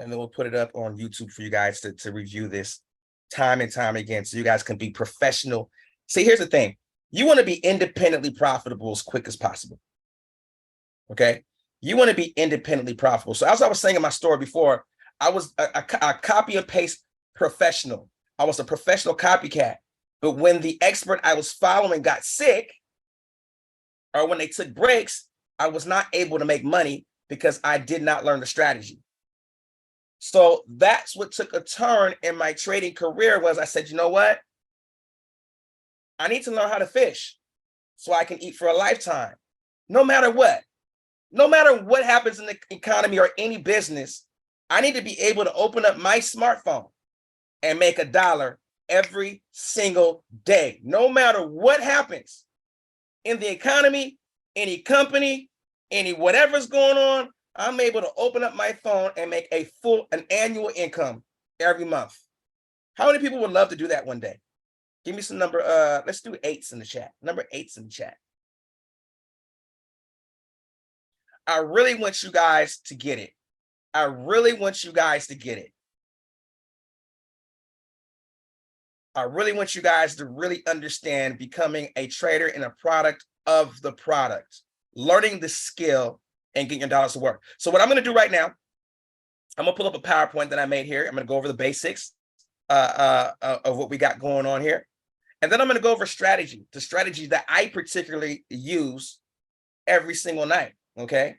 and then we'll put it up on YouTube for you guys to review this time and time again, so you guys can be professional. See, here's the thing. You want to be independently profitable as quick as possible. Okay? You want to be independently profitable. So as I was saying in my story before, I was a copy and paste professional. I was a professional copycat. But when the expert I was following got sick, or when they took breaks, I was not able to make money because I did not learn the strategy. So that's what took a turn in my trading career. Was I said, you know what? I need to learn how to fish so I can eat for a lifetime. No matter what happens in the economy or any business, I need to be able to open up my smartphone and make $1 every single day. No matter what happens in the economy, any company, any whatever's going on, I'm able to open up my phone and make an annual income every month. How many people would love to do that one day? Give me some number. Let's do 8s in the chat. Number 8s in the chat. I really want you guys to get it. I really want you guys to get it. I really want you guys to really understand becoming a trader in a product of the product, learning the skill and getting your dollars to work. So what I'm going to do right now, I'm going to pull up a PowerPoint that I made here. I'm going to go over the basics of what we got going on here. And then I'm going to go over strategy, the strategy that I particularly use every single night. Okay.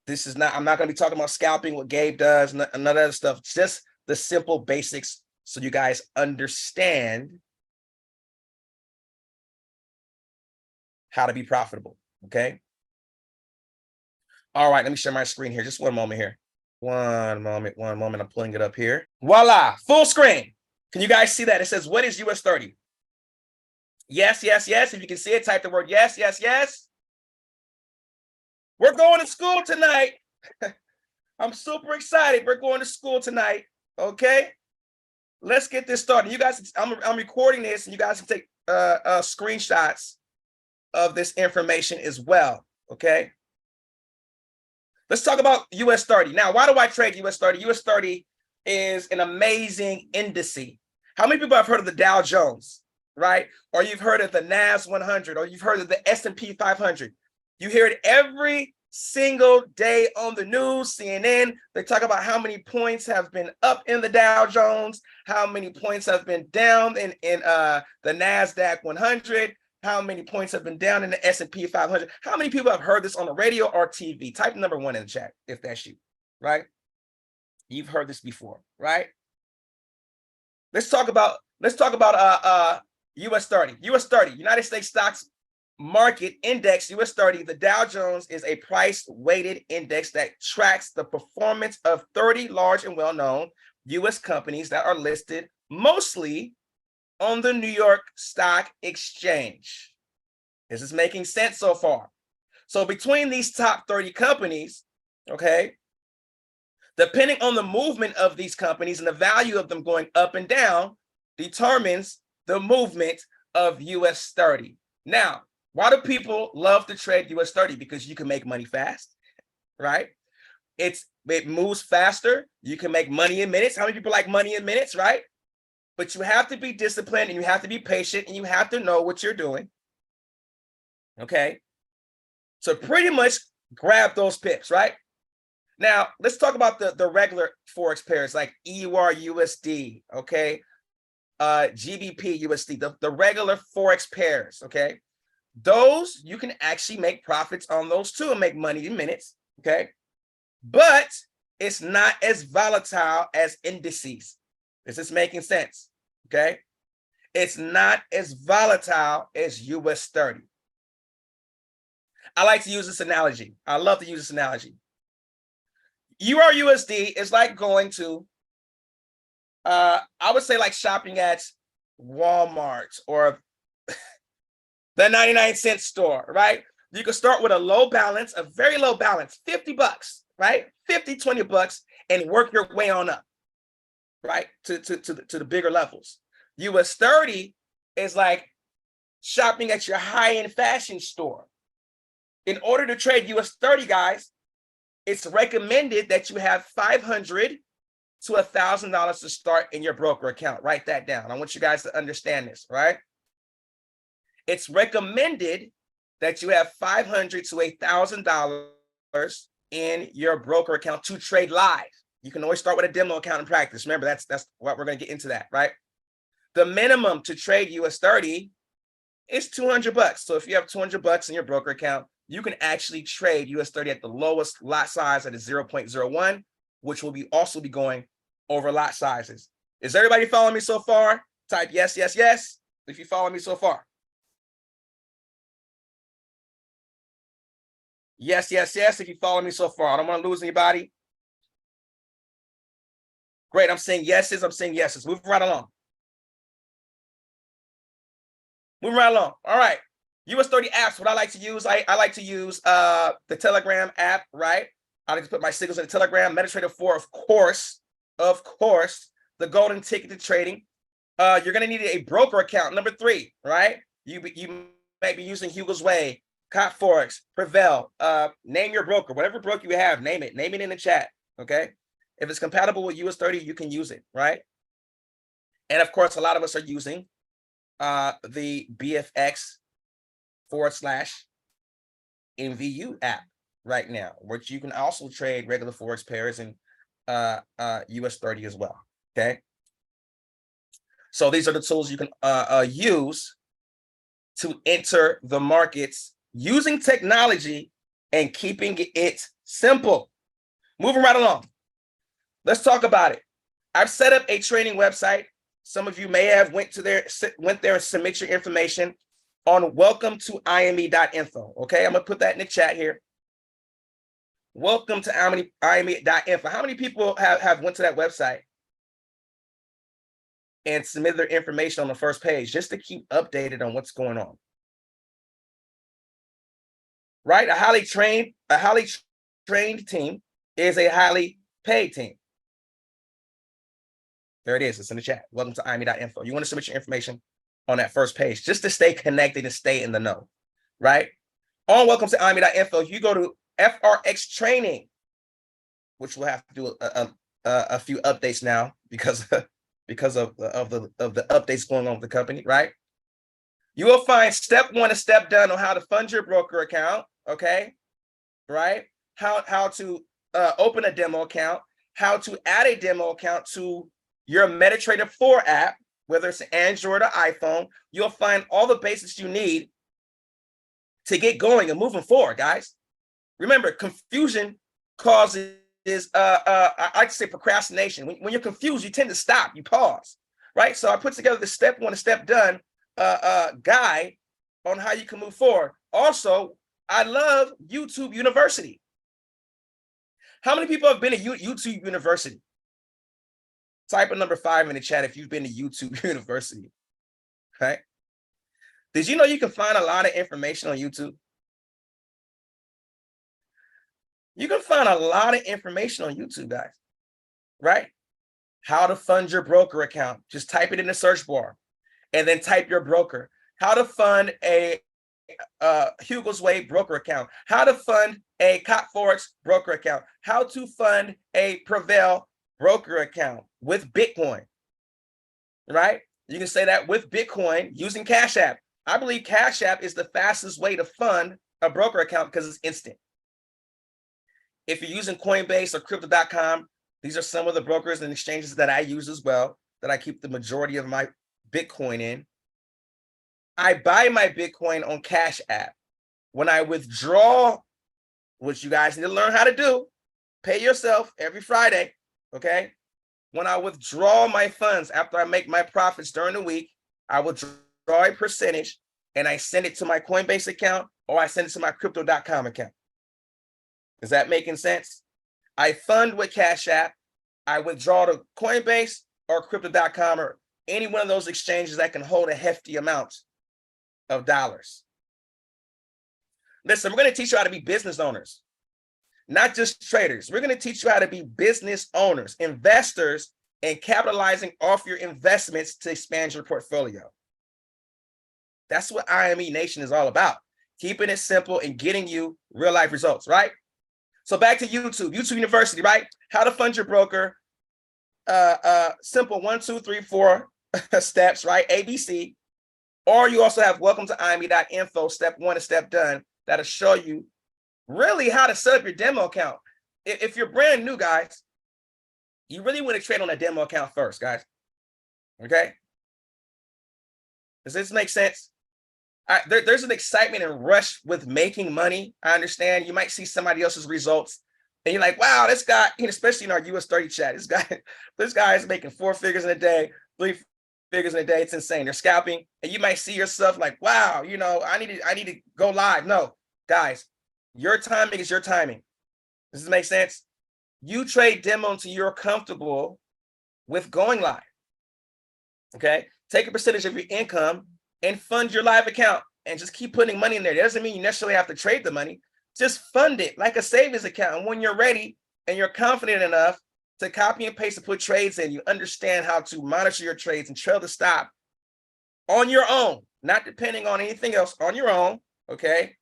This is not, I'm not going to be talking about scalping, what Gabe does, none of that stuff, just the simple basics so you guys understand how to be profitable. Okay. All right. Let me share my screen here. Just one moment here. One moment. I'm pulling it up here. Voila. Full screen. Can you guys see that? It says, what is US 30? Yes, yes, yes. If you can see it, type the word yes, yes, yes. We're going to school tonight. I'm super excited. We're going to school tonight. Okay. Let's get this started. You guys, I'm recording this, and you guys can take screenshots of this information as well. Okay. Let's talk about US 30. Now, why do I trade US 30? US 30 is an amazing index. How many people have heard of the Dow Jones, right? Or you've heard of the NAS 100, or you've heard of the S&P 500. You hear it every single day on the news, CNN. They talk about how many points have been up in the Dow Jones, how many points have been down in the NASDAQ 100, how many points have been down in the S&P 500. How many people have heard this on the radio or TV? Type number 1 in the chat if that's you, right? You've heard this before, right? Let's talk about US 30. US 30, United States Stocks Market Index, US 30. The Dow Jones is a price-weighted index that tracks the performance of 30 large and well-known US companies that are listed mostly on the New York Stock Exchange. Is this making sense so far? So between these top 30 companies, okay, depending on the movement of these companies and the value of them going up and down determines the movement of US 30. Now, why do people love to trade US 30? Because you can make money fast, right? It moves faster. You can make money in minutes. How many people like money in minutes, right? But you have to be disciplined, and you have to be patient, and you have to know what you're doing. Okay. So pretty much grab those pips, right? Now, let's talk about the regular Forex pairs like EUR USD, okay? GBP USD, the regular Forex pairs, okay? Those, you can actually make profits on those too and make money in minutes, okay? But it's not as volatile as indices. Is this making sense? Okay. It's not as volatile as US 30. I like to use this analogy. I love to use this analogy. EUR USD is like going to, I would say like shopping at Walmart or the 99-cent store, right? You can start with a low balance, a very low balance, 50 bucks, right? 50, 20 bucks, and work your way on up, right? To the bigger levels. US 30 is like shopping at your high-end fashion store. In order to trade US 30, guys, it's recommended that you have 500 to $1,000 to start in your broker account. Write that down. I want you guys to understand this, right? It's recommended that you have $500 to $1,000 in your broker account to trade live. You can always start with a demo account and practice. Remember, that's what we're going to get into that, right? The minimum to trade US30 is $200. So if you have $200 in your broker account, you can actually trade US30 at the lowest lot size at a 0.01, which will also be going over lot sizes. Is everybody following me so far? Type yes, yes, yes, if you follow me so far. Yes, yes, yes, if you follow me so far. I don't want to lose anybody. Great, I'm saying yeses, I'm saying yeses. Moving right along. Moving right along. All right. US30 apps, what I like to use, I like to use the Telegram app, right? I like to put my signals in the Telegram. MetaTrader 4, of course, the golden ticket to trading. You're going to need a broker account. Number 3, right? You may be using Hugo's Way, Cop Forex, Prevail. Name your broker. Whatever broker you have, name it. Name it in the chat, okay? If it's compatible with US30, you can use it, right? And of course, a lot of us are using the BFX/MVU app right now, which you can also trade regular Forex pairs and US30 as well, okay? So these are the tools you can use to enter the markets using technology and keeping it simple. Moving right along. Let's talk about it. I've set up a training website. Some of you may have went there and submit your information on welcome to ime.info. Okay, I'm gonna put that in the chat here. Welcome to ime.info. How many people have went to that website and submitted their information on the first page just to keep updated on what's going on? Right? A highly trained team is a highly paid team. There it is. It's in the chat. Welcome to ime.info. You want to submit your information on that first page just to stay connected and stay in the know, right? On welcome to ime.info, you go to FRX Training, which we'll have to do a few updates now because of the updates going on with the company, right? You will find step 1 and step done on how to fund your broker account, okay? Right? How to open a demo account, how to add a demo account to your MetaTrader 4 app, whether it's an Android or iPhone. You'll find all the basics you need to get going and moving forward, guys. Remember, confusion causes I like to say procrastination. When you're confused, you tend to stop, you pause, right? So I put together the step 1 and step done guide on how you can move forward. Also, I love YouTube University. How many people have been to YouTube University? Type a number 5 in the chat if you've been to YouTube University. Okay. Did you know you can find a lot of information on YouTube? You can find a lot of information on YouTube, guys, right? How to fund your broker account. Just type it in the search bar and then type your broker. How to fund a Hugo's Way broker account. How to fund a Cop Forex broker account. How to fund a Prevail broker account with Bitcoin, right? You can say that with Bitcoin using Cash App. I believe Cash App is the fastest way to fund a broker account because it's instant. If you're using Coinbase or crypto.com, these are some of the brokers and exchanges that I use as well, that I keep the majority of my Bitcoin in. I buy my Bitcoin on Cash App. When I withdraw, which you guys need to learn how to do, pay yourself every Friday, okay? When I withdraw my funds after I make my profits during the week, I withdraw a percentage and I send it to my Coinbase account or I send it to my crypto.com account. Is that making sense? I fund with Cash App. I withdraw to Coinbase or crypto.com or any one of those exchanges that can hold a hefty amount of dollars. Listen, we're going to teach you how to be business owners, not just traders. We're going to teach you how to be business owners, investors, and capitalizing off your investments to expand your portfolio. That's what IME Nation is all about. Keeping it simple and getting you real life results, right? So back to YouTube University, right? How to fund your broker. simple 1, 2, 3, 4 steps, right? ABC. Or you also have welcome to IME.info, step 1 and step done, that'll show you really how to set up your demo account. If you're brand new, guys, you really want to trade on a demo account first, guys. Okay? Does this make sense? There's an excitement and rush with making money. I understand. You might see somebody else's results and you're like, wow, this guy, especially in our US30 chat, this guy is making 4 figures in a day, 3 figures in a day. It's insane. They're scalping. And you might see yourself like, wow, I need to go live. No, guys, your timing is your timing. Does this make sense? You trade demo until you're comfortable with going live. Okay? Take a percentage of your income and fund your live account and just keep putting money in there. That doesn't mean you necessarily have to trade the money. Just fund it like a savings account. And when you're ready and you're confident enough to copy and paste and put trades in, you understand how to monitor your trades and trail the stop on your own, not depending on anything else, on your own, okay?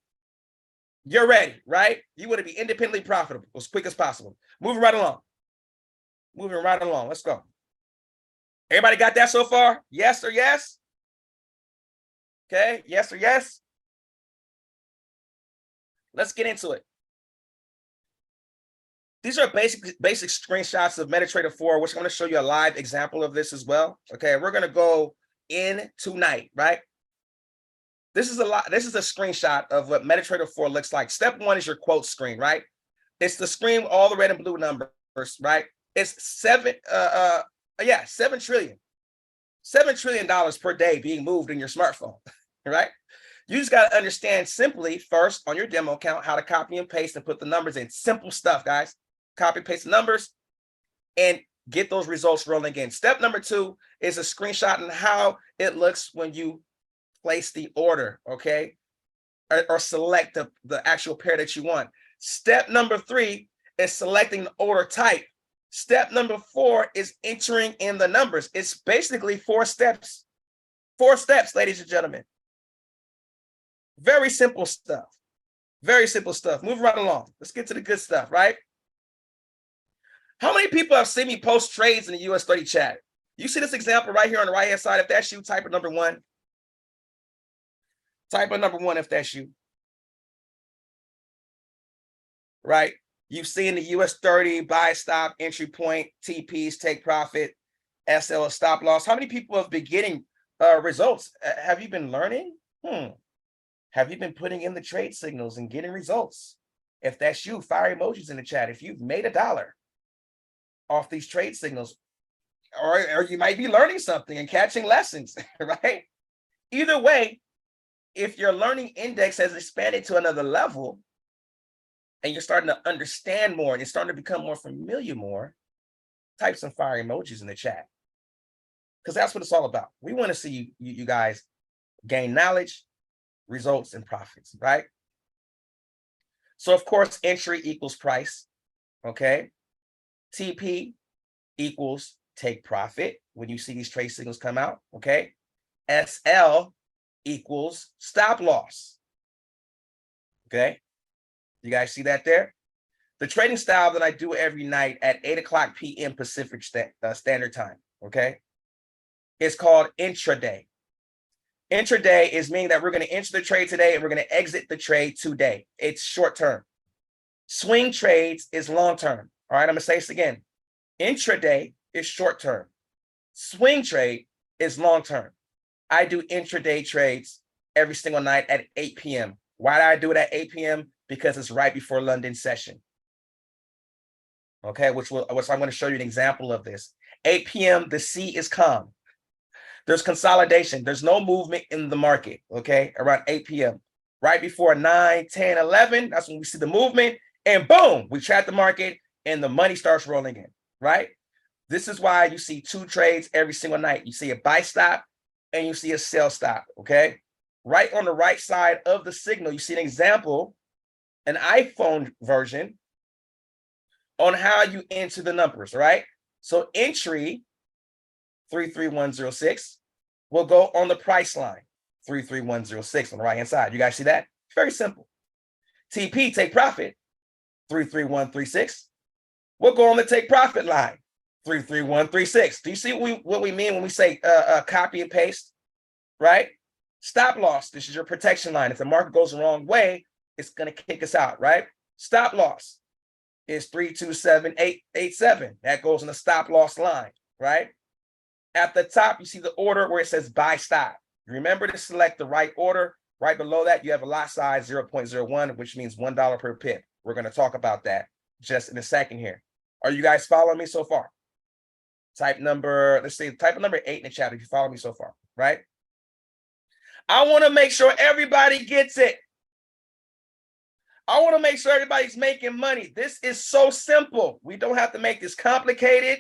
You're ready, right? You want to be independently profitable as quick as possible. Moving right along. Moving right along. Let's go. Everybody got that so far? Yes or yes? Okay, yes or yes? Let's get into it. These are basic screenshots of MetaTrader 4, which I'm going to show you a live example of this as well. Okay, we're going to go in tonight, right? This is a screenshot of what MetaTrader 4 looks like. Step 1 is your quote screen, right? It's the screen with all the red and blue numbers, right? It's 7 trillion. $7 trillion per day being moved in your smartphone, right? You just got to understand simply first on your demo account how to copy and paste and put the numbers in. Simple stuff, guys. Copy, paste the numbers and get those results rolling in. Step number 2 is a screenshot on how it looks when you place the order, okay? Or select the actual pair that you want. Step number 3 is selecting the order type. Step number 4 is entering in the numbers. It's basically 4 steps. 4 steps, ladies and gentlemen. Very simple stuff. Very simple stuff. Move right along. Let's get to the good stuff, right? How many people have seen me post trades in the US30 chat? You see this example right here on the right-hand side. If that's you, type in number 1. Type in number 1 if that's you. Right? You've seen the US30 buy, stop, entry point, TPs, take profit, SL, stop loss. How many people have been getting results? Have you been learning? Have you been putting in the trade signals and getting results? If that's you, fire emojis in the chat. If you've made $1 off these trade signals, or you might be learning something and catching lessons, right? Either way, if your learning index has expanded to another level and you're starting to understand more and you're starting to become more familiar more, type some fire emojis in the chat. Because that's what it's all about. We want to see you guys gain knowledge, results, and profits, right? So of course, entry equals price, okay? TP equals take profit when you see these trade signals come out, okay? SL equals stop loss, okay? You guys see that there? The trading style that I do every night at 8:00 p.m. Pacific Standard Time, okay? It's called intraday. Intraday is meaning that we're going to enter the trade today and we're going to exit the trade today. It's short term. Swing trades is long term. All right, I'm going to say this again. Intraday is short term. Swing trade is long term. I do intraday trades every single night at 8 p.m. Why do I do it at 8 p.m.? Because it's right before London session. Okay, which I'm going to show you an example of this. 8 p.m., the sea is calm. There's consolidation. There's no movement in the market, okay, around 8 p.m. Right before 9, 10, 11, that's when we see the movement, and boom, we trap the market, and the money starts rolling in, right? This is why you see 2 trades every single night. You see a buy stop, and you see a sell stop, okay? Right on the right side of the signal, you see an example, an iPhone version, on how you enter the numbers, right? So entry 33106 will go on the price line 33106 on the right hand side. You guys see that? Very simple. TP, take profit 33136 will go on the take profit line 33136. Do you see what we mean when we say copy and paste, right? Stop loss. This is your protection line. If the market goes the wrong way, it's going to kick us out, right? Stop loss is 327887. That goes in the stop loss line, right? At the top, you see the order where it says buy stop. Remember to select the right order. Right below that, you have a lot size 0.01, which means $1 per pip. We're going to talk about that just in a second here. Are you guys following me so far? Type number 8 in the chat if you follow me so far, right? I want to make sure everybody gets it. I want to make sure everybody's making money. This is so simple. We don't have to make this complicated,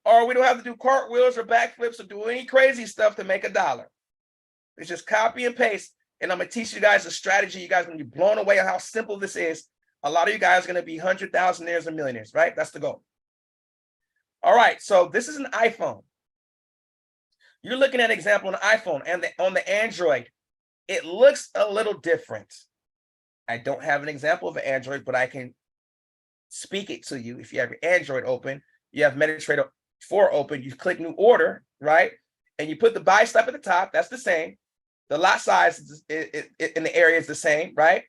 or we don't have to do cartwheels or backflips or do any crazy stuff to make $1. It's just copy and paste. And I'm going to teach you guys a strategy. You guys are going to be blown away at how simple this is. A lot of you guys are going to be 100,000-aires and millionaires, right? That's the goal. All right. So this is an iPhone. You're looking at an example on the iPhone, and on the Android, it looks a little different. I don't have an example of an Android, but I can speak it to you. If you have your Android open, you have MetaTrader 4 open, you click new order, right? And you put the buy stop at the top. That's the same. The lot size in the area is the same, right?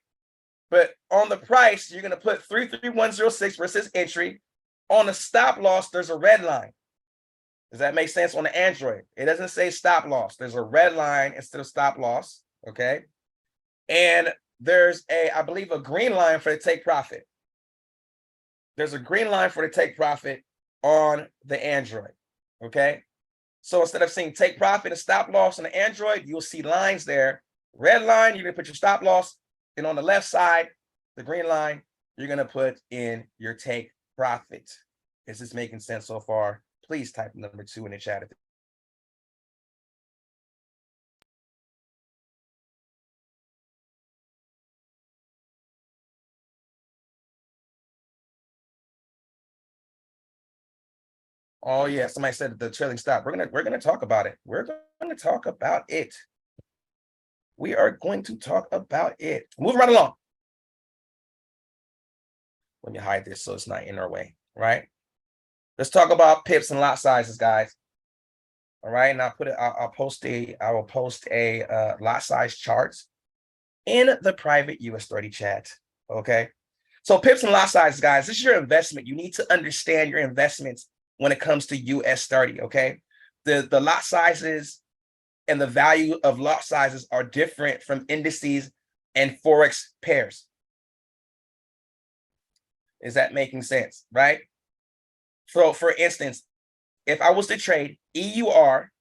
But on the price, you're going to put 33106 versus entry. On the stop loss, there's a red line. Does that make sense on the Android? It doesn't say stop loss. There's a red line instead of stop loss, okay? And there's I believe, a green line for the take profit. There's a green line for the take profit on the Android, okay? So instead of seeing take profit and stop loss on the Android, you'll see lines there. Red line, you're going to put your stop loss. And on the left side, the green line, you're going to put in your take profit. Is this making sense so far? Please type number 2 in the chat. Oh yeah, somebody said the trailing stop. We're gonna talk about it. We're gonna talk about it. We are going to talk about it. Move right along. Let me hide this so it's not in our way, right? Let's talk about pips and lot sizes, guys. All right, and I will post a lot size charts in the private US30 chat. Okay, so pips and lot sizes, guys. This is your investment. You need to understand your investments when it comes to US30. Okay, the lot sizes and the value of lot sizes are different from indices and Forex pairs. Is that making sense, right? So for instance, if I was to trade EUR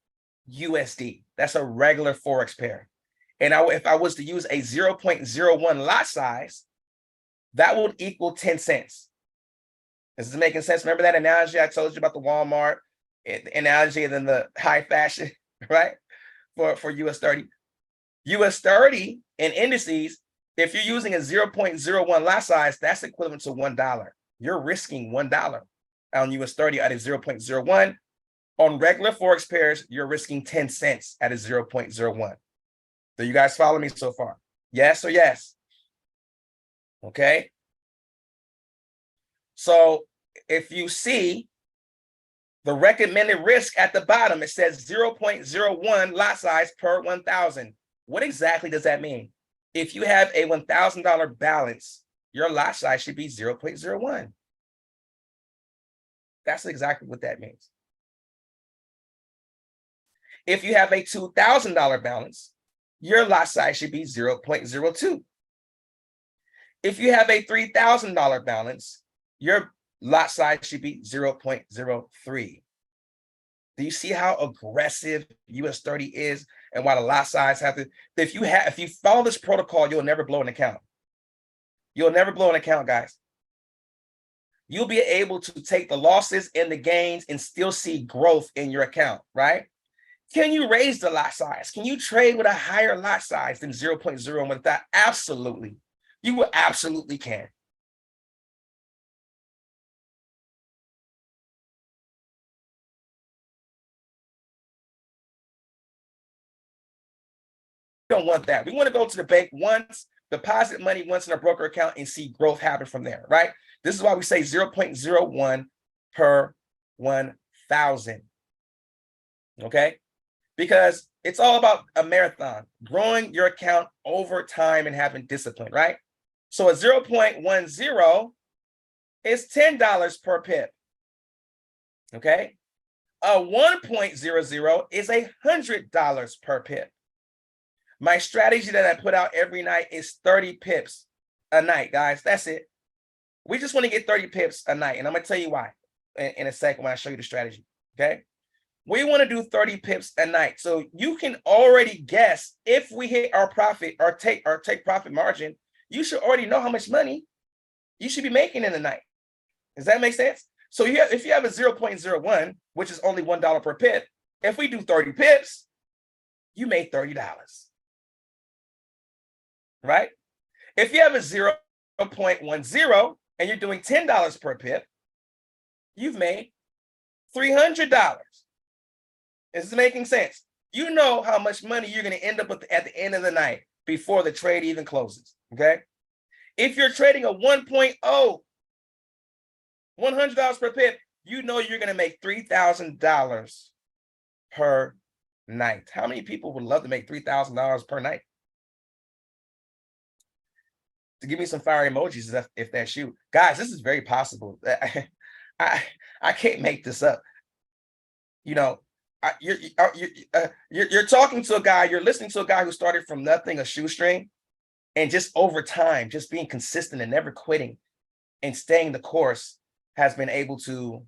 USD, that's a regular Forex pair. And if I was to use a 0.01 lot size, that would equal 10 cents. This is making sense. Remember that analogy I told you about the Walmart analogy and then the high fashion, right? For US30. US30 in indices, if you're using a 0.01 lot size, that's equivalent to $1. You're risking $1 on US30 at a 0.01. On regular Forex pairs, you're risking 10 cents at a 0.01. Do you guys follow me so far? Yes or yes? Okay. So if you see the recommended risk at the bottom, it says 0.01 lot size per 1,000. What exactly does that mean? If you have a $1,000 balance, your lot size should be 0.01. That's exactly what that means. If you have a $2,000 balance, your lot size should be 0.02. If you have a $3,000 balance, your lot size should be 0.03. Do you see how aggressive US30 is and why the lot size have to? If you follow this protocol, you'll never blow an account. You'll never blow an account, guys. You'll be able to take the losses and the gains and still see growth in your account, right? Can you raise the lot size? Can you trade with a higher lot size than 0.01 with that? Absolutely. You absolutely can. We don't want that. We want to go to the bank once, deposit money once in a broker account and see growth happen from there, right? This is why we say 0.01 per 1,000. Okay, because it's all about a marathon, growing your account over time and having discipline, right? So a 0.10 is $10 per pip. Okay, a 1.00 is $100 per pip. My strategy that I put out every night is 30 pips a night, guys. That's it. We just want to get 30 pips a night, and I'm gonna tell you why in a second when I show you the strategy. Okay, we want to do 30 pips a night, so you can already guess if we hit our profit or take profit margin. You should already know how much money you should be making in a night. Does that make sense? So if you have a 0.01, which is only $1 per pip, if we do 30 pips, you made $30, right? If you have a 0.10 and you're doing $10 per pip, you've made $300. Is this making sense? You know how much money you're going to end up with at the end of the night before the trade even closes, okay? If you're trading a 1.0, $100 per pip, you know you're going to make $3,000 per night. How many people would love to make $3,000 per night? To give me some fire emojis if that's you. Guys, this is very possible. I can't make this up. You know, you're talking to a guy, you're listening to a guy who started from nothing, a shoestring, and just over time, just being consistent and never quitting and staying the course has been able to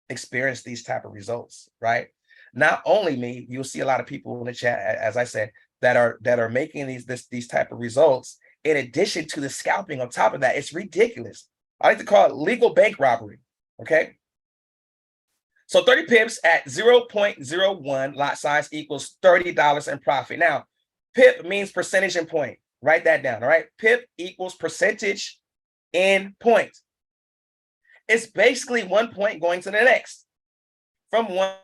experience these type of results, right? Not only me, you'll see a lot of people in the chat, as I said, that are making these type of results. In addition to the scalping on top of that, it's ridiculous. I like to call it legal bank robbery. Okay. So 30 pips at 0.01 lot size equals $30 in profit. Now, pip means percentage in point. Write that down. All right. Pip equals percentage in point. It's basically 1 point going to the next. From 1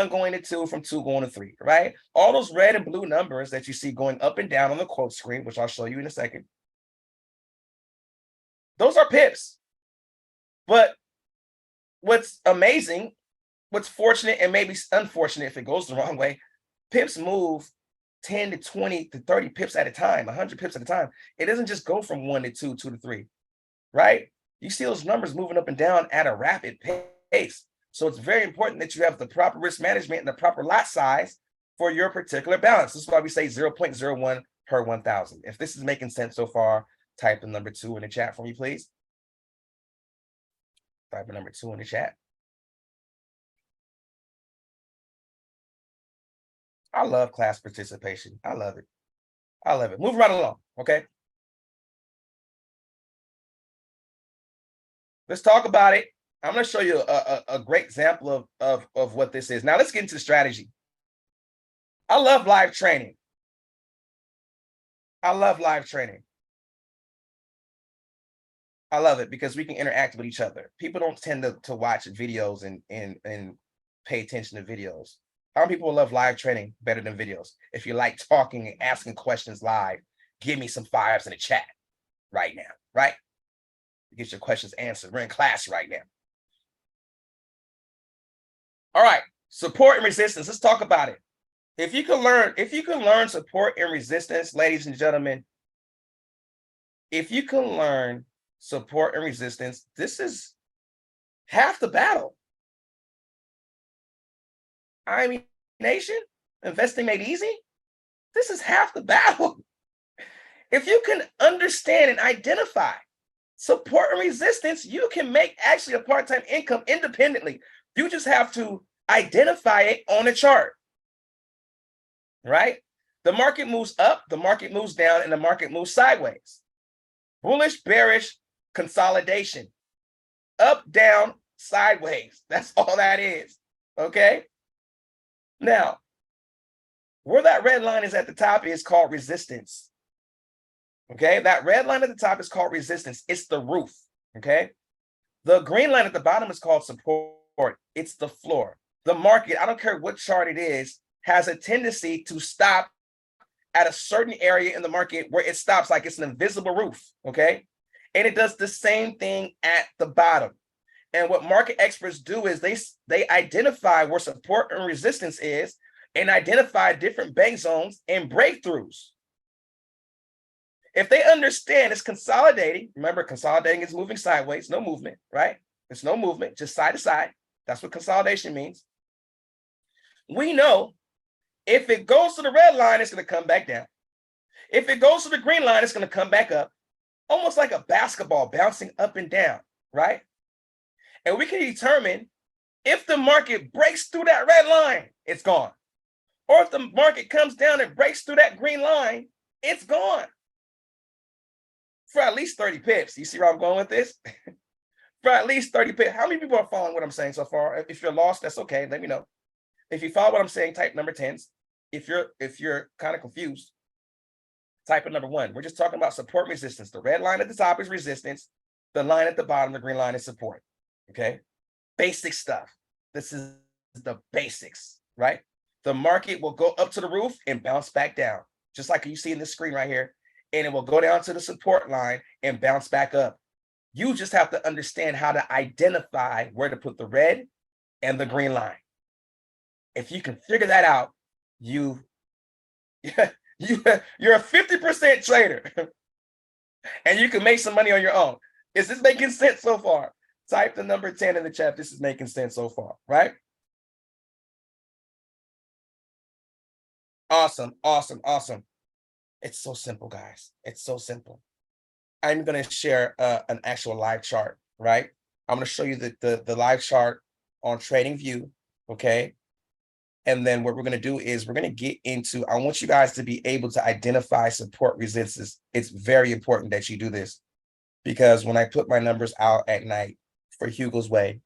going to 2, from 2 going to 3, right? All those red and blue numbers that you see going up and down on the quote screen, which I'll show you in a second, those are pips. But what's amazing, what's fortunate and maybe unfortunate if it goes the wrong way, pips move 10 to 20 to 30 pips at a time, 100 pips at a time. It doesn't just go from 1 to 2, 2 to 3, right? You see those numbers moving up and down at a rapid pace. So it's very important that you have the proper risk management and the proper lot size for your particular balance. This is why we say 0.01 per 1,000. If this is making sense so far, type the number 2 in the chat for me, please. Type the number 2 in the chat. I love class participation. I love it. I love it. Move right along, okay? Let's talk about it. I'm going to show you a great example of what this is. Now, let's get into the strategy. I love live training. I love live training. I love it because we can interact with each other. People don't tend to watch videos and pay attention to videos. How many people love live training better than videos? If you like talking and asking questions live, give me some fires in the chat right now, right? Get your questions answered. We're in class right now. All right, support and resistance. Let's talk about it. If you can learn support and resistance, ladies and gentlemen, if you can learn support and resistance, this is half the battle. I mean, nation, investing made easy. This is half the battle. If you can understand and identify support and resistance, you can make actually a part-time income independently. You just have to identify it on a chart, right? The market moves up, the market moves down, and the market moves sideways. Bullish, bearish, consolidation. Up, down, sideways. That's all that is, okay? Now, where that red line is at the top is called resistance. Okay, that red line at the top is called resistance. It's the roof, okay? The green line at the bottom is called support. It's the floor. The market, I don't care what chart it is, has a tendency to stop at a certain area in the market where it stops like it's an invisible roof, okay? And it does the same thing at the bottom. And what market experts do is they identify where support and resistance is and identify different bank zones and breakthroughs. If they understand it's consolidating, remember consolidating is moving sideways, no movement, right? There's no movement, just side to side. That's what consolidation means. We know if it goes to the red line, it's going to come back down. If it goes to the green line, it's going to come back up, almost like a basketball bouncing up and down, right? And we can determine if the market breaks through that red line, it's gone. Or if the market comes down and breaks through that green line, it's gone. For at least 30 pips. You see where I'm going with this? For at least 30 pips. How many people are following what I'm saying so far? If you're lost, that's okay. Let me know. If you follow what I'm saying, type number 10s. If you're kind of confused, type in number 1. We're just talking about support and resistance. The red line at the top is resistance. The line at the bottom, the green line, is support. Okay? Basic stuff. This is the basics, right? The market will go up to the roof and bounce back down, just like you see in this screen right here. And it will go down to the support line and bounce back up. You just have to understand how to identify where to put the red and the green line. If you can figure that out, you're a 50% trader and you can make some money on your own. Is this making sense so far? Type the number 10 in the chat. This is making sense so far, right? Awesome, awesome, awesome. It's so simple, guys. It's so simple. I'm going to share an actual live chart, right? I'm going to show you the live chart on TradingView, okay? And then what we're going to do is we're going to get into, I want you guys to be able to identify support resistance. It's very important that you do this, because when I put my numbers out at night for Hugo's Way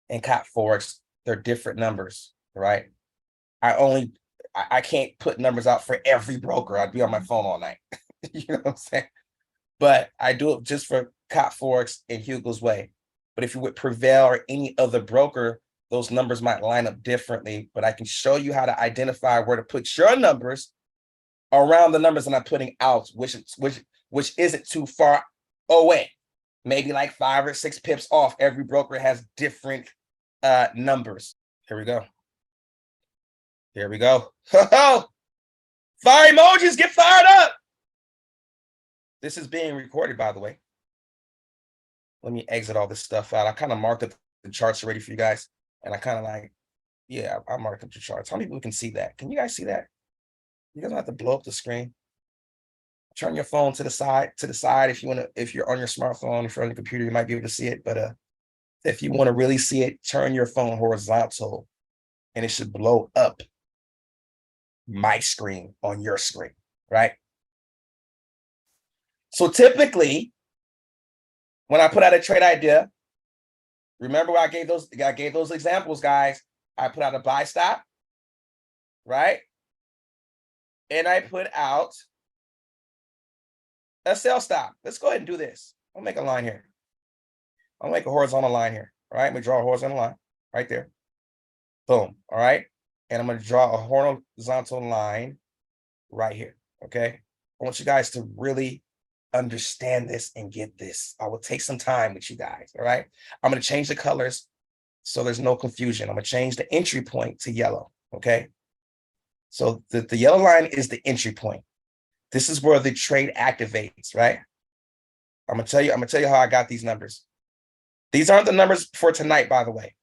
and Cop Forex, they're different numbers, right? I can't put numbers out for every broker. I'd be on my phone all night. You know what I'm saying? But I do it just for Cop Forex and Hugo's Way. But if you would Prevail or any other broker, those numbers might line up differently. But I can show you how to identify where to put your numbers around the numbers that I'm putting out, which isn't too far away. Maybe like 5 or 6 pips off. Every broker has different numbers. Here we go. Here we go. Fire emojis, get fired up. This is being recorded, by the way. Let me exit all this stuff out. I kind of marked up the charts already for you guys. And I kind of like, yeah, I marked up the charts. How many people can see that? Can you guys see that? You guys don't have to blow up the screen. Turn your phone to the side if you want to, if you're on your smartphone, if you're on the computer, you might be able to see it. But if you want to really see it, turn your phone horizontal and it should blow up my screen on your screen, right? So typically, when I put out a trade idea, remember where I gave those examples, guys. I put out a buy stop, right? And I put out a sell stop. Let's go ahead and do this. I'll make a line here. I'll make a horizontal line here. All right, I'm gonna draw a horizontal line right there. Boom. All right. And I'm going to draw a horizontal line right here. Okay. I want you guys to really understand this and get this. I will take some time with you guys. All right. I'm going to change the colors so there's no confusion. I'm going to change the entry point to yellow. Okay. So the yellow line is the entry point. This is where the trade activates, right? I'm going to tell you how I got these numbers. These aren't the numbers for tonight, by the way.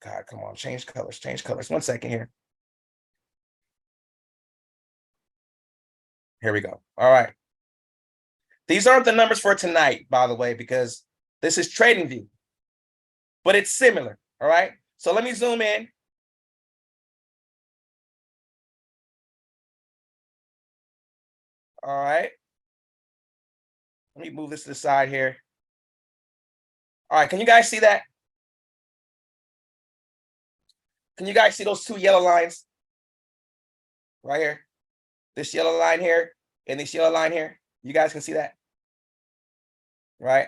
God, come on, change colors, change colors. 1 second here. Here we go. All right. These aren't the numbers for tonight, by the way, because this is TradingView, but it's similar. All right. So let me zoom in. All right. Let me move this to the side here. All right. Can you guys see that? Can you guys see those 2 yellow lines right here? This yellow line here and this yellow line here. You guys can see that, right?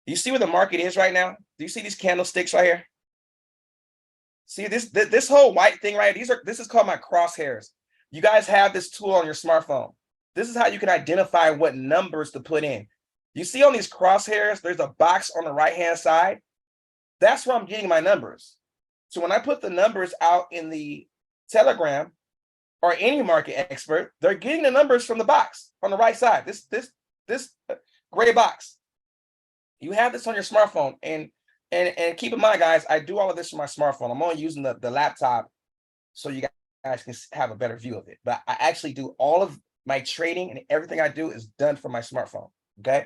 Do you see where the market is right now? Do you see these candlesticks right here? See this whole white thing right here? This is called my crosshairs. You guys have this tool on your smartphone. This is how you can identify what numbers to put in. You see on these crosshairs, there's a box on the right-hand side. That's where I'm getting my numbers. So when I put the numbers out in the Telegram or any market expert, they're getting the numbers from the box on the right side. This gray box. You have this on your smartphone, and keep in mind, guys, I do all of this from my smartphone. I'm only using the laptop so you guys can have a better view of it. But I actually do all of my trading, and everything I do is done from my smartphone. Okay,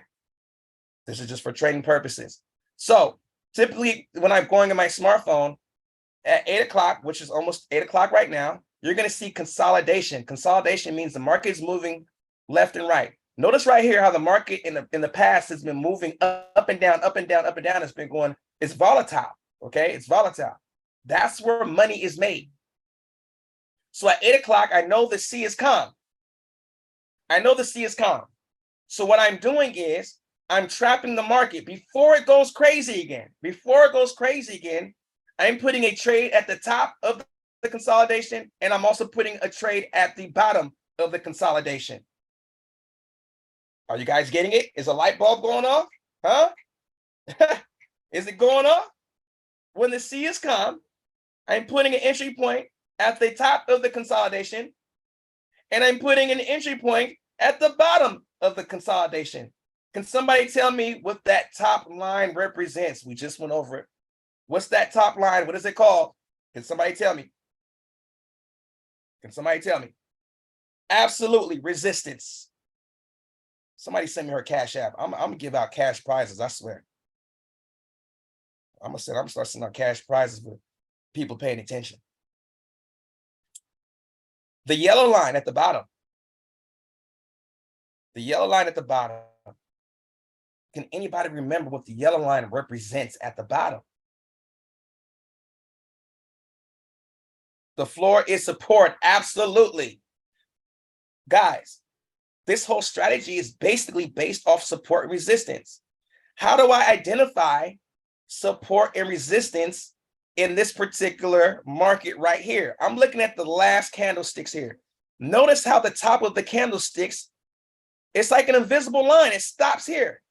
this is just for trading purposes. So typically, when I'm going in my smartphone at 8 o'clock, which is almost 8 o'clock right now, you're going to see consolidation. Consolidation means the market is moving left and right. Notice right here how the market in the past has been moving up and down, up and down, up and down. It's been going, it's volatile. Okay, it's volatile. That's where money is made. So at 8 o'clock, I know the sea is calm. I know the sea is calm. So what I'm doing is I'm trapping the market before it goes crazy again. Before it goes crazy again, I'm putting a trade at the top of the consolidation, and I'm also putting a trade at the bottom of the consolidation. Are you guys getting it? Is a light bulb going off? Huh? Is it going off? When the sea is calm, I'm putting an entry point at the top of the consolidation, and I'm putting an entry point at the bottom of the consolidation. Can somebody tell me what that top line represents? We just went over it. What's that top line? What is it called? Can somebody tell me? Can somebody tell me? Absolutely, resistance. Somebody send me her Cash App. I'm gonna give out cash prizes, I swear. I'm gonna start sending out cash prizes for people paying attention. The yellow line at the bottom. The yellow line at the bottom. Can anybody remember what the yellow line represents at the bottom? The floor is support. Absolutely. Guys, this whole strategy is basically based off support and resistance. How do I identify support and resistance in this particular market right here? I'm looking at the last candlesticks here. Notice how the top of the candlesticks, it's like an invisible line. It stops here.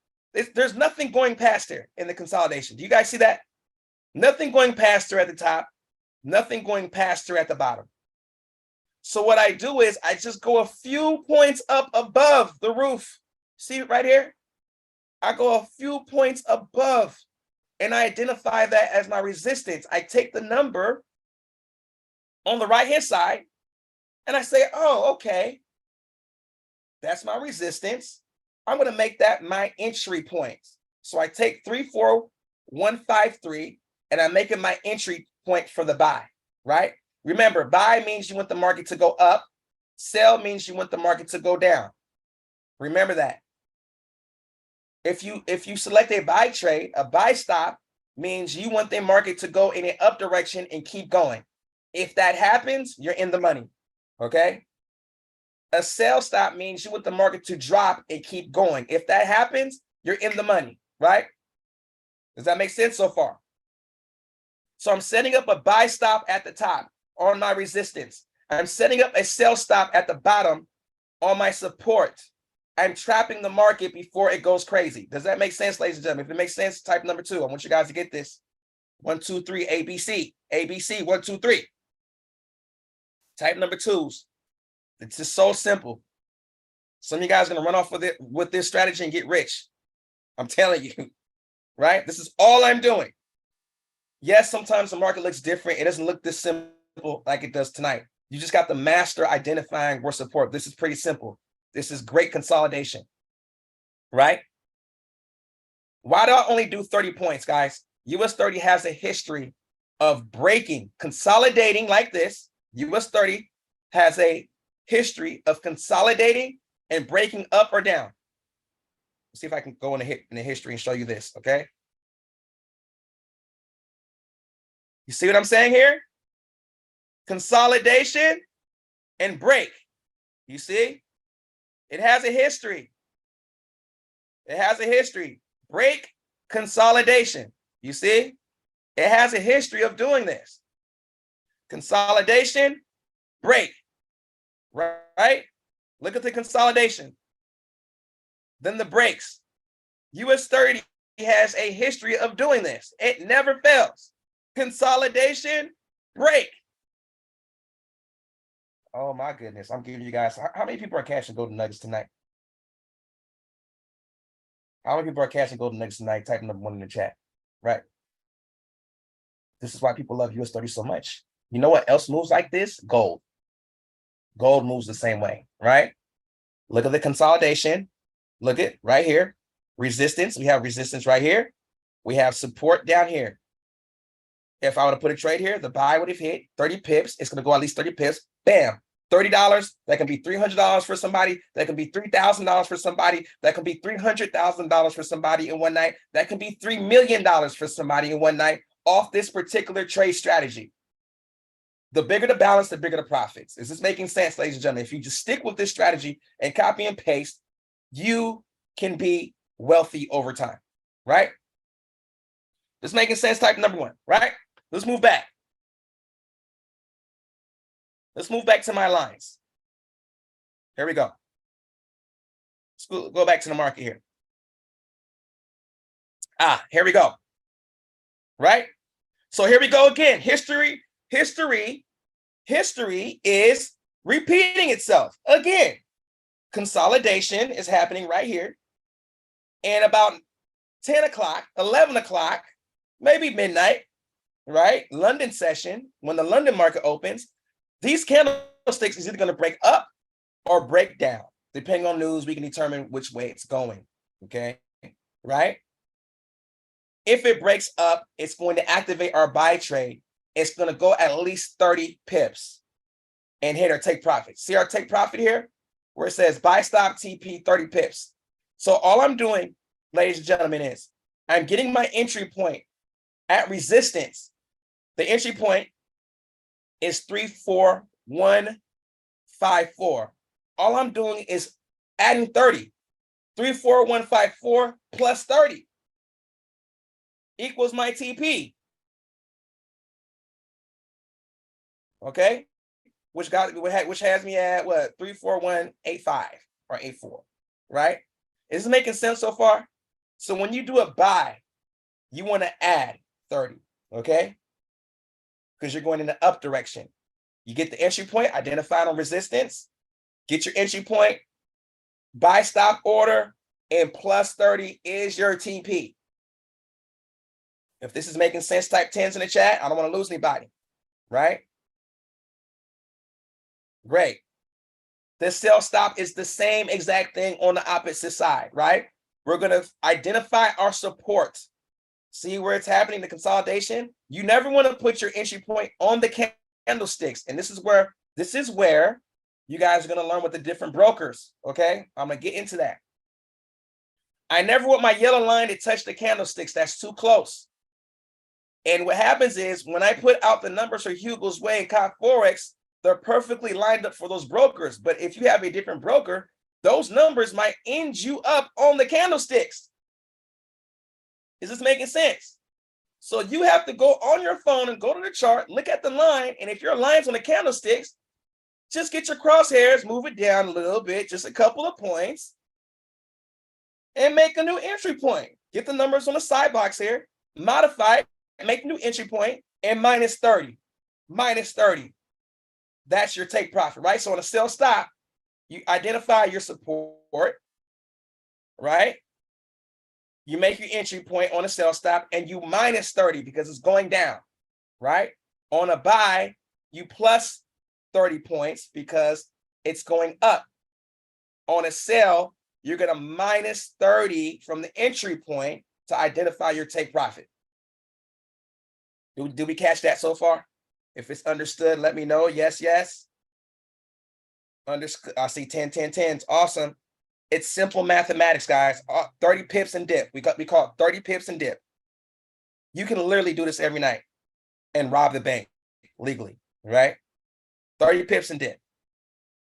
There's nothing going past here in the consolidation. Do you guys see that? Nothing going past her at the top, nothing going past her at the bottom. So what I do is I just go a few points up above the roof. See it right here? I go a few points above, and I identify that as my resistance. I take the number on the right-hand side, and I say, oh, okay, that's my resistance. I'm going to make that my entry point. So I take 34153, and I make it my entry point for the buy, right? Remember, buy means you want the market to go up. Sell means you want the market to go down. Remember that. If you select a buy trade, a buy stop means you want the market to go in an up direction and keep going. If that happens, you're in the money, okay? A sell stop means you want the market to drop and keep going. If that happens, you're in the money, right? Does that make sense so far? So I'm setting up a buy stop at the top on my resistance. I'm setting up a sell stop at the bottom on my support. I'm trapping the market before it goes crazy. Does that make sense, ladies and gentlemen? If it makes sense, type number 2. I want you guys to get this. 1, 2, 3, ABC. ABC, 1, 2, 3. Type number 2s. It's just so simple. Some of you guys are going to run off with this strategy and get rich. I'm telling you, right? This is all I'm doing. Yes, sometimes the market looks different. It doesn't look this simple like it does tonight. You just got the master identifying where support. This is pretty simple. This is great consolidation, right? Why do I only do 30 points, guys? US30 has a history of breaking, consolidating like this. US30 has a history of consolidating and breaking up or down. Let's see if I can go in the history and show you this, okay? You see what I'm saying here? Consolidation and break. You see? It has a history. It has a history. Break, consolidation. You see? It has a history of doing this. Consolidation, break. Right? Look at the consolidation. Then the breaks. US30 has a history of doing this. It never fails. Consolidation, break. Oh my goodness. I'm giving you guys, how many people are cashing golden nuggets tonight? How many people are cashing golden nuggets tonight? Type number 1 in the chat, right? This is why people love US30 so much. You know what else moves like this? Gold. Gold moves the same way, right? Look at the consolidation. Look at right here. Resistance. We have resistance right here. We have support down here. If I were to put a trade here, the buy would have hit 30 pips. It's going to go at least 30 pips. Bam. $30. That can be $300 for somebody. That can be $3,000 for somebody. That can be $300,000 for somebody in one night. That can be $3 million for somebody in one night off this particular trade strategy. The bigger the balance, the bigger the profits. Is this making sense, ladies and gentlemen? If you just stick with this strategy and copy and paste, you can be wealthy over time, right? This making sense, type number 1, right? Let's move back. Let's move back to my lines. Here we go. Let's go back to the market here. Here we go. Right? So here we go again. History is repeating itself. Again, consolidation is happening right here. And about 10 o'clock, 11 o'clock, maybe midnight, right? London session, when the London market opens, these candlesticks is either going to break up or break down. Depending on news, we can determine which way it's going, okay? Right? If it breaks up, it's going to activate our buy trade. It's going to go at least 30 pips and hit our take profit. See our take profit here? Where it says buy stop TP 30 pips. So all I'm doing, ladies and gentlemen, is I'm getting my entry point at resistance. The entry point is 34154. All I'm doing is adding 30. 34154 plus 30 equals my TP. Okay, which has me at what, 34185 or 84, right? Is this making sense so far? So when you do a buy, you want to add 30, okay? Because you're going in the up direction. You get the entry point identified on resistance, get your entry point, buy stop order, and plus 30 is your TP. If this is making sense, type 10s in the chat. I don't want to lose anybody, right? Great. The sell stop is the same exact thing on the opposite side, right? We're going to identify our support. See where it's happening, the consolidation? You never want to put your entry point on the candlesticks. And this is where you guys are going to learn with the different brokers, okay? I'm going to get into that. I never want my yellow line to touch the candlesticks. That's too close. And what happens is when I put out the numbers for Hugo's Way and Cop Forex, they're perfectly lined up for those brokers. But if you have a different broker, those numbers might end you up on the candlesticks. Is this making sense? So you have to go on your phone and go to the chart, look at the line, and if your line's on the candlesticks, just get your crosshairs, move it down a little bit, just a couple of points, and make a new entry point. Get the numbers on the side box here, modify it, make a new entry point, and minus 30. Minus 30. That's your take profit, right? So on a sell stop, you identify your support, right? You make your entry point on a sell stop and you minus 30 because it's going down, right? On a buy, you plus 30 points because it's going up. On a sell, you're going to minus 30 from the entry point to identify your take profit. Did we catch that so far? If it's understood, let me know. Yes, yes. I see 10, 10, 10s. Awesome. It's simple mathematics, guys. 30 pips and dip. We call it 30 pips and dip. You can literally do this every night and rob the bank legally, right? 30 pips and dip.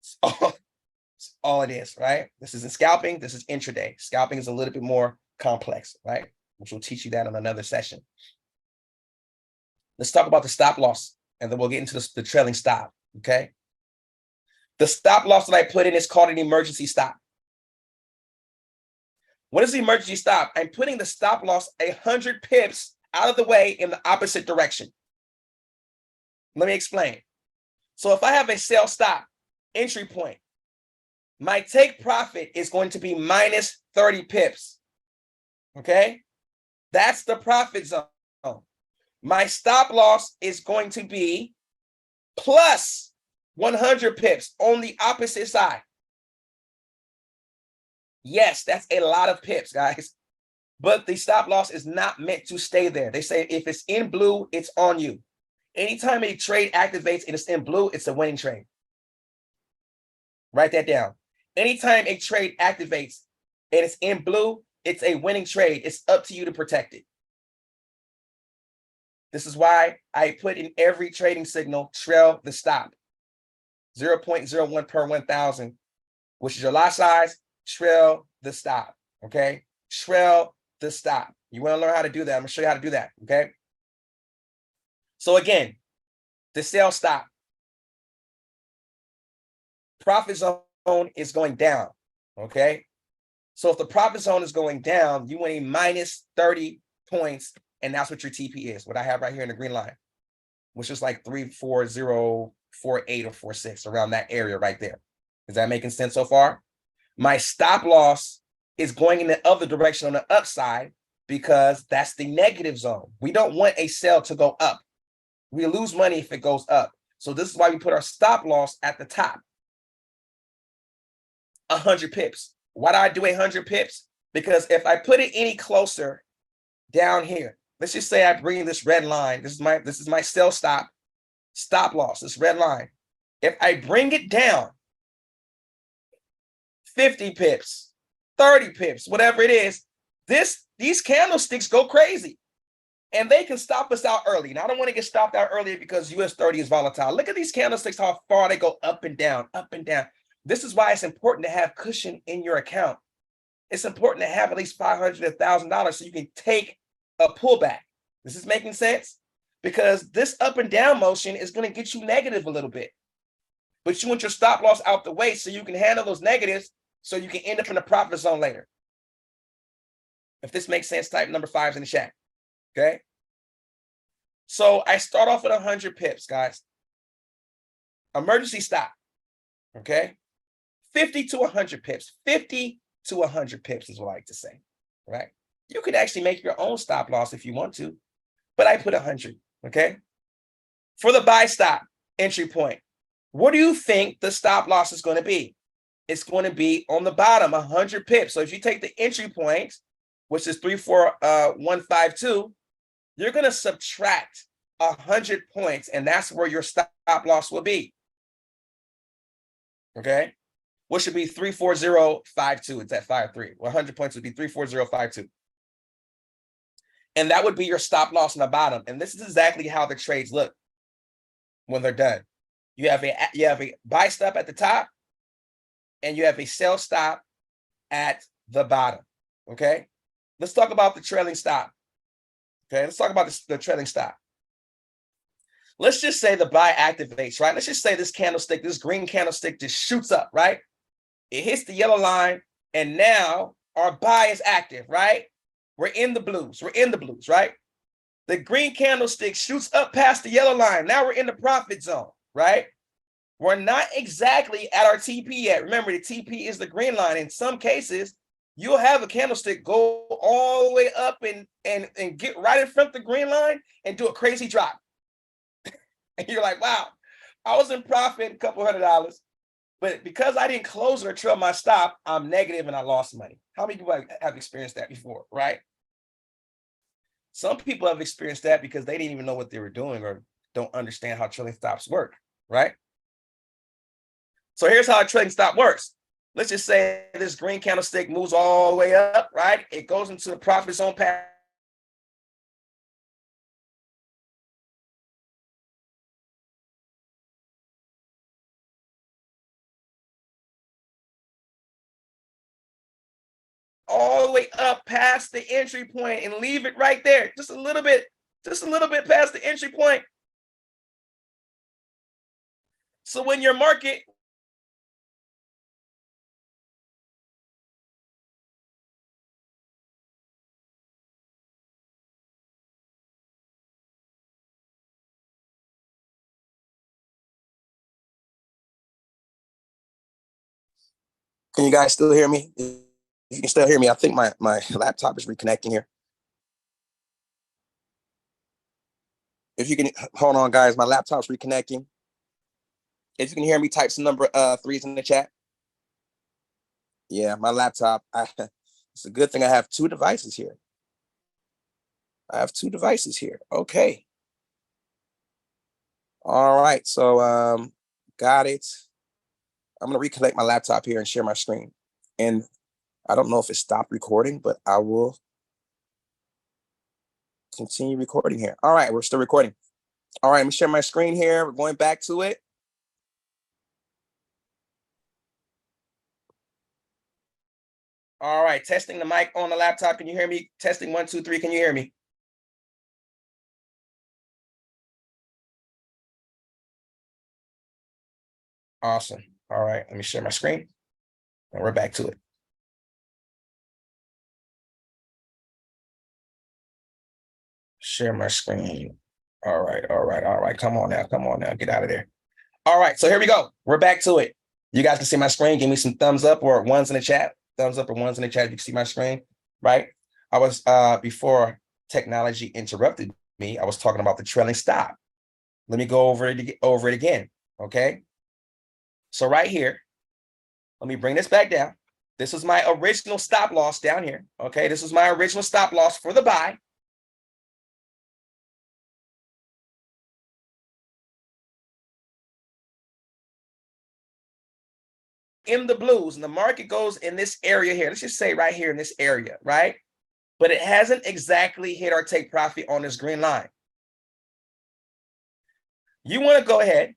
It's all it is, right? This isn't scalping. This is intraday. Scalping is a little bit more complex, right? Which will teach you that on another session. Let's talk about the stop loss, and then we'll get into the trailing stop, okay? The stop loss that I put in is called an emergency stop. What is the emergency stop? I'm putting the stop loss 100 pips out of the way in the opposite direction. Let me explain. So if I have a sell stop entry point, my take profit is going to be minus 30 pips. Okay, that's the profit zone. My stop loss is going to be plus 100 pips on the opposite side. Yes, that's a lot of pips, guys. But the stop loss is not meant to stay there. They say if it's in blue, it's on you. Anytime a trade activates and it's in blue, it's a winning trade. Write that down. Anytime a trade activates and it's in blue, it's a winning trade. It's up to you to protect it. This is why I put in every trading signal, trail the stop. 0.01 per 1,000, which is your lot size, trail the stop, okay? Trail the stop. You want to learn how to do that. I'm going to show you how to do that, okay? So again, the sell stop. Profit zone is going down, okay? So if the profit zone is going down, you want a minus 30 points, and that's what your TP is, what I have right here in the green line, which is like 34048 or 46, around that area right there. Is that making sense so far? My stop loss is going in the other direction on the upside because that's the negative zone. We don't want a sell to go up. We lose money if it goes up. So this is why we put our stop loss at the top. 100 pips. Why do I do 100 pips? Because if I put it any closer down here, let's just say I bring this red line. This is my sell stop loss, this red line. If I bring it down 50 pips, 30 pips, whatever it is, these candlesticks go crazy. And they can stop us out early. And I don't want to get stopped out earlier because US30 is volatile. Look at these candlesticks, how far they go up and down, up and down. This is why it's important to have cushion in your account. It's important to have at least $500 to $1,000 so you can take a pullback. This is making sense? Because this up and down motion is going to get you negative a little bit. But you want your stop loss out the way so you can handle those negatives so you can end up in the profit zone later. If this makes sense, type number 5s in the chat. Okay? So I start off with 100 pips, guys. Emergency stop. Okay? 50 to 100 pips. 50 to 100 pips is what I like to say. Right? You could actually make your own stop loss if you want to, but I put 100. Okay? For the buy stop entry point, what do you think the stop loss is going to be? It's going to be on the bottom, 100 pips. So if you take the entry point, which is 34152, you're going to subtract 100 points, and that's where your stop loss will be. Okay? What should be 34052? It's at 53. 100 points would be 34052. And that would be your stop loss on the bottom. And this is exactly how the trades look when they're done. You have a buy stop at the top, and you have a sell stop at the bottom. Okay? Let's talk about the trailing stop. Okay, let's talk about the trailing stop. Let's just say the buy activates, right? Let's just say this candlestick, this green candlestick just shoots up, right? It hits the yellow line, and now our buy is active, right? We're in the blues. We're in the blues, right? The green candlestick shoots up past the yellow line. Now we're in the profit zone, right? We're not exactly at our TP yet. Remember, the TP is the green line. In some cases, you'll have a candlestick go all the way up and get right in front of the green line and do a crazy drop. And you're like, wow, I was in profit a couple $100, but because I didn't close or trail my stop, I'm negative and I lost money. How many people have experienced that before, right? Some people have experienced that because they didn't even know what they were doing or don't understand how trailing stops work, right? So here's how a trailing stop works. Let's just say this green candlestick moves all the way up, right? It goes into the profit zone path. All the way up past the entry point and leave it right there. Just a little bit past the entry point. So when your market Can you guys still hear me? If you can still hear me, I think my laptop is reconnecting here. If you can, hold on, guys, my laptop's reconnecting. If you can hear me, type some number threes in the chat. Yeah, my laptop. It's a good thing I have two devices here. Okay. All right, so got it. I'm gonna reconnect my laptop here and share my screen. And I don't know if it stopped recording, but I will continue recording here. All right, we're still recording. All right, let me share my screen here. We're going back to it. All right, testing the mic on the laptop. Can you hear me? Testing 1, 2, 3. Can you hear me? Awesome. All right, let me share my screen. And we're back to it. Share my screen. All right. Come on now. Get out of there. All right, so here we go. We're back to it. You guys can see my screen. Give me some thumbs up or ones in the chat. Thumbs up or ones in the chat if you can see my screen, right? I was, before technology interrupted me, I was talking about the trailing stop. Let me go over it again, okay? So right here, let me bring this back down. This is my original stop loss down here, okay? This is my original stop loss for the buy. In the blues, and the market goes in this area here. Let's just say right here in this area, right? But it hasn't exactly hit our take profit on this green line. You want to go ahead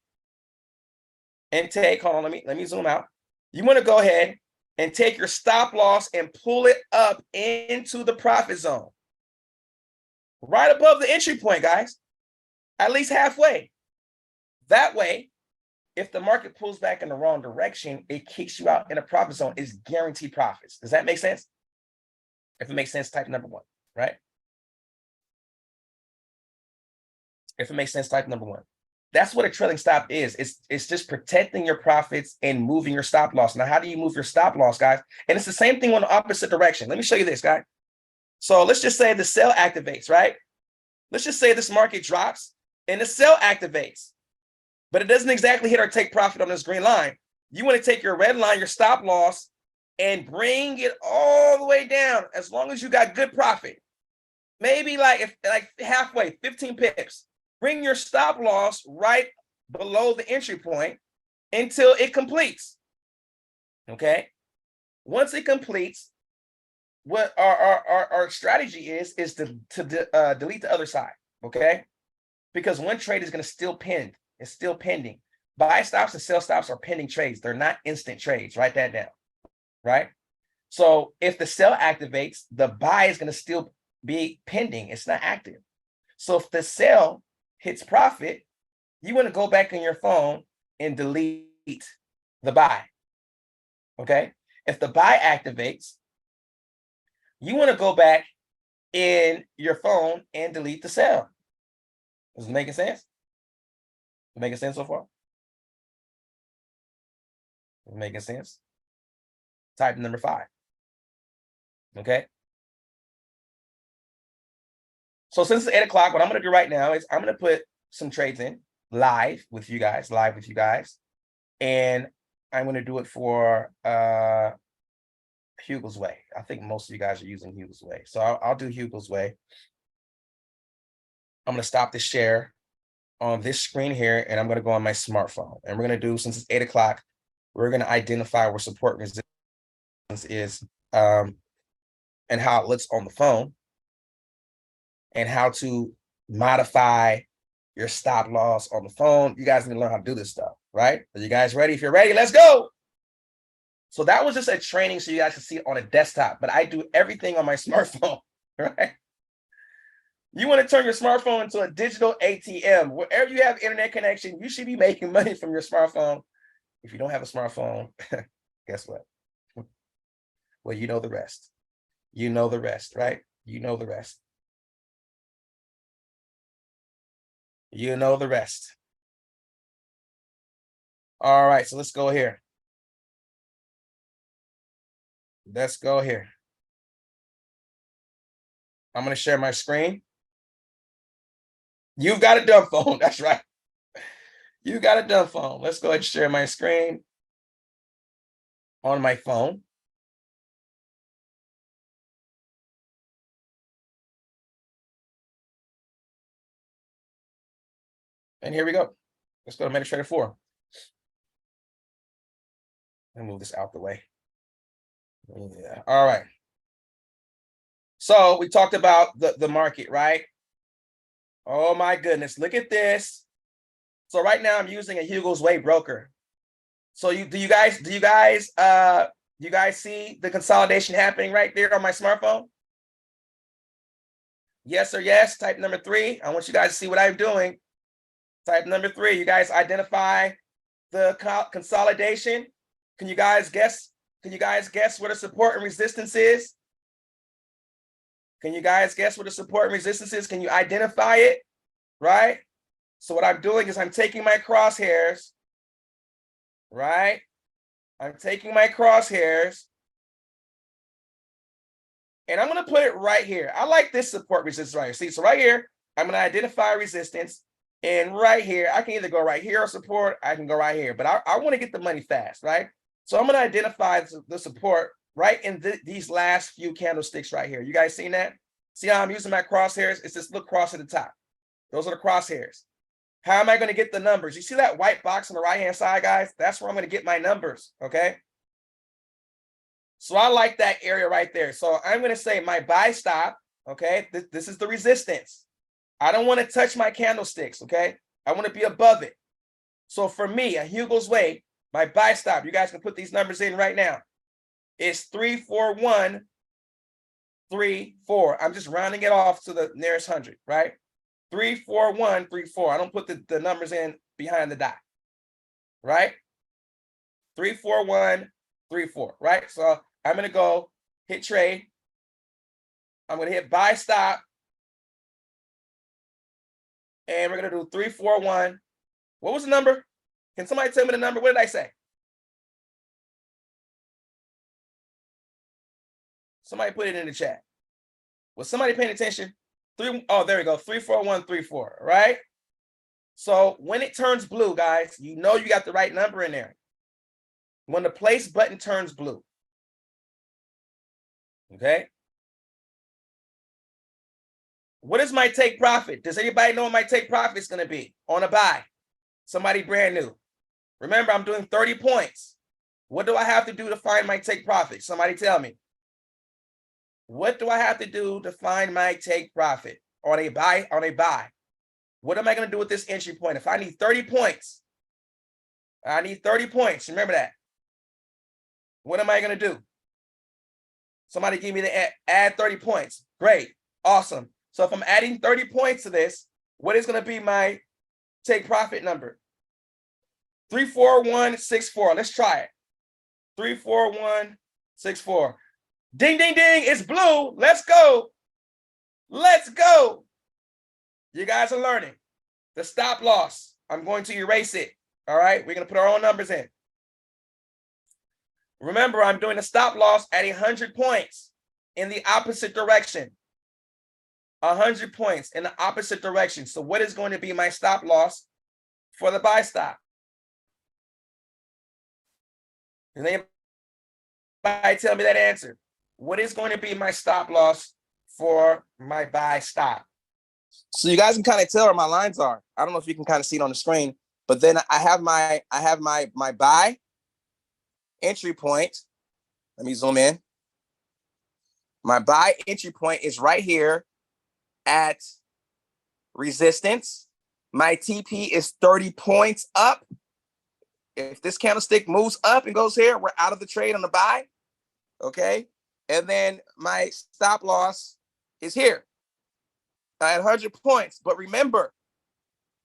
and take, hold on, let me zoom out. You want to go ahead and take your stop loss and pull it up into the profit zone. Right above the entry point, guys. At least halfway. That way, if the market pulls back in the wrong direction, it kicks you out in a profit zone. It's guaranteed profits. Does that make sense? If it makes sense, type number 1, right? If it makes sense, type number 1. That's what a trailing stop is. It's just protecting your profits and moving your stop loss. Now, how do you move your stop loss, guys? And it's the same thing on the opposite direction. Let me show you this, guys. So let's just say the sell activates, right? Let's just say this market drops and the sell activates, but it doesn't exactly hit our take profit on this green line. You want to take your red line, your stop loss, and bring it all the way down as long as you got good profit. Maybe like halfway, 15 pips. Bring your stop loss right below the entry point until it completes. Okay. Once it completes, what our strategy is to delete the other side. Okay. Because one trade is going to still pend. It's still pending. Buy stops and sell stops are pending trades. They're not instant trades. Write that down. Right. So if the sell activates, the buy is going to still be pending. It's not active. So if the sell hits profit, you want to go back on your phone and delete the buy. Okay. If the buy activates, you want to go back in your phone and delete the sell. Is it making sense? Making sense so far? Making sense? Type number 5. Okay. So since it's 8 o'clock, what I'm going to do right now is I'm going to put some trades in live with you guys. And I'm going to do it for Hugo's Way. I think most of you guys are using Hugo's Way. So I'll do Hugo's Way. I'm going to stop the share on this screen here, and I'm going to go on my smartphone. And we're going to do, since it's 8 o'clock, we're going to identify where support resistance is, and how it looks on the phone, and how to modify your stop loss on the phone. You guys need to learn how to do this stuff, right? Are you guys ready? If you're ready, let's go. So that was just a training so you guys can see it on a desktop, but I do everything on my smartphone, right? You want to turn your smartphone into a digital ATM. Wherever you have internet connection, you should be making money from your smartphone. If you don't have a smartphone, guess what? Well, you know the rest. You know the rest, right? You know the rest. You know the rest. All right, so let's go here. Let's go here. I'm going to share my screen. You've got a dumb phone. That's right. You got a dumb phone. Let's go ahead and share my screen on my phone. And here we go. Let's go to Administrator 4. Let me move this out the way. Yeah. All right. So we talked about the market, right? Oh my goodness. Look at this. So right now I'm using a Hugo's Way broker. So do you guys see the consolidation happening right there on my smartphone? Yes or yes? Type number 3. I want you guys to see what I'm doing. Type number 3. You guys identify the consolidation. Can you guys guess? Can you guys guess what a support and resistance is? Can you guys guess what a support and resistance is? Can you identify it? Right? So what I'm doing is I'm taking my crosshairs, right? I'm taking my crosshairs and I'm going to put it right here. I like this support resistance right here. See, so right here, I'm going to identify resistance. And right here, I can either go right here or support. I can go right here, but I want to get the money fast, right? So I'm going to identify the support right in these last few candlesticks right here. You guys seen that? See how I'm using my crosshairs? It's this little cross at the top. Those are the crosshairs. How am I going to get the numbers? You see that white box on the right-hand side, guys? That's where I'm going to get my numbers, okay? So I like that area right there. So I'm going to say my buy stop, okay? This is the resistance. I don't want to touch my candlesticks, okay? I want to be above it. So for me, a Hugo's Way, my buy stop, you guys can put these numbers in right now. It's 34134. I'm just rounding it off to the nearest 100, right? 34134. I don't put the numbers in behind the dot, right? 34134, right? So I'm going to go hit trade. I'm going to hit buy stop. And we're going to do 341. What was the number? Can somebody tell me the number? What did I say? Somebody put it in the chat. Was somebody paying attention? Oh, there we go. 34134, right? So when it turns blue, guys, you know you got the right number in there. When the place button turns blue. Okay. What is my take profit? Does anybody know what my take profit is going to be on a buy? Somebody brand new. Remember, I'm doing 30 points. What do I have to do to find my take profit? Somebody tell me. What do I have to do to find my take profit on a buy? What am I going to do with this entry point? If I need 30 points, I need 30 points. Remember that. What am I going to do? Somebody give me the add 30 points. Great. Awesome. So if I'm adding 30 points to this, what is going to be my take profit number? 34164. Let's try it. 34164. Ding, ding, ding. It's blue. Let's go. Let's go. You guys are learning. The stop loss, I'm going to erase it. All right. We're going to put our own numbers in. Remember, I'm doing a stop loss at 100 points in the opposite direction. 100 points in the opposite direction. So what is going to be my stop loss for the buy stop? Does anybody tell me that answer? What is going to be my stop loss for my buy stop? So you guys can kind of tell where my lines are. I don't know if you can kind of see it on the screen, but then I have my buy entry point. Let me zoom in. My buy entry point is right here at resistance. My TP is 30 points up. If this candlestick moves up and goes here, we're out of the trade on the buy. Okay. And then my stop loss is here at 100 points. But remember,